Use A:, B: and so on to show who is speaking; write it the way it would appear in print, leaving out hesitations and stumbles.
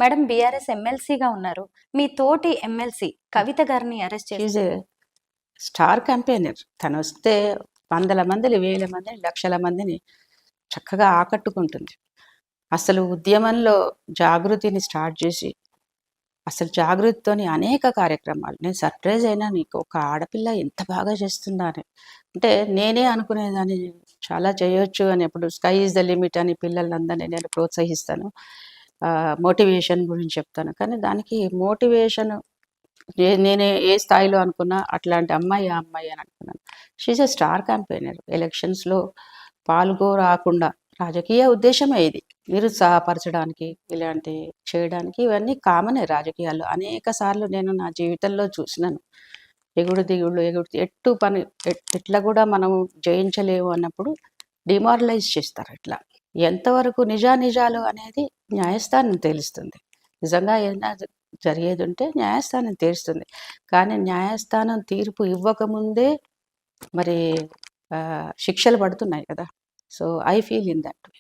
A: Madam BRS ఎమ్మెల్సీగా ఉన్నారు. మీ తోటి ఎమ్మెల్సీ కవిత గారిని అరెస్ట్ చేసి
B: షీజ్ ఏ స్టార్ క్యాంపెయినర్. తను వస్తే వందల మందిని, వేల మందిని, లక్షల మందిని చక్కగా ఆకట్టుకుంటుంది. అసలు ఉద్యమంలో జాగృతిని స్టార్ట్ చేసి అసలు జాగృతితోని అనేక కార్యక్రమాలు. నేను సర్ప్రైజ్ అయినా, నీకు ఒక ఆడపిల్ల ఎంత బాగా చేస్తుందా అని. అంటే నేనే అనుకునేదాన్ని చాలా చేయొచ్చు అని. ఎప్పుడు స్కై ఈజ్ ద లిమిట్ అని పిల్లలందరినీ నేను ప్రోత్సహిస్తాను, మోటివేషన్ గురించి చెప్తాను. కానీ దానికి మోటివేషన్ నేనే ఏ స్థాయిలో అనుకున్నా అట్లాంటి అమ్మాయి ఆ అమ్మాయి అని అనుకున్నాను. She's a star campaigner. ఎలక్షన్స్లో రాకుండా రాజకీయ ఉద్దేశమే ఇది, నిరుత్సాహపరచడానికి, ఇలాంటి చేయడానికి. ఇవన్నీ కామనే రాజకీయాల్లో. అనేక సార్లు నేను నా జీవితంలో చూసినాను. ఎగుడు దిగుడు, ఎట్టు పని ఎట్లా కూడా మనం జయించలేము అన్నప్పుడు డిమారలైజ్ చేస్తారు. ఇట్లా ఎంతవరకు నిజానిజాలు అనేది న్యాయస్థానం తెలుస్తుంది. నిజంగా ఏదైనా జరిగేది ఉంటే న్యాయస్థానం తీరుస్తుంది. కానీ న్యాయస్థానం తీర్పు ఇవ్వకముందే మరి శిక్షలు పడుతున్నాయి కదా. So I feel in that way.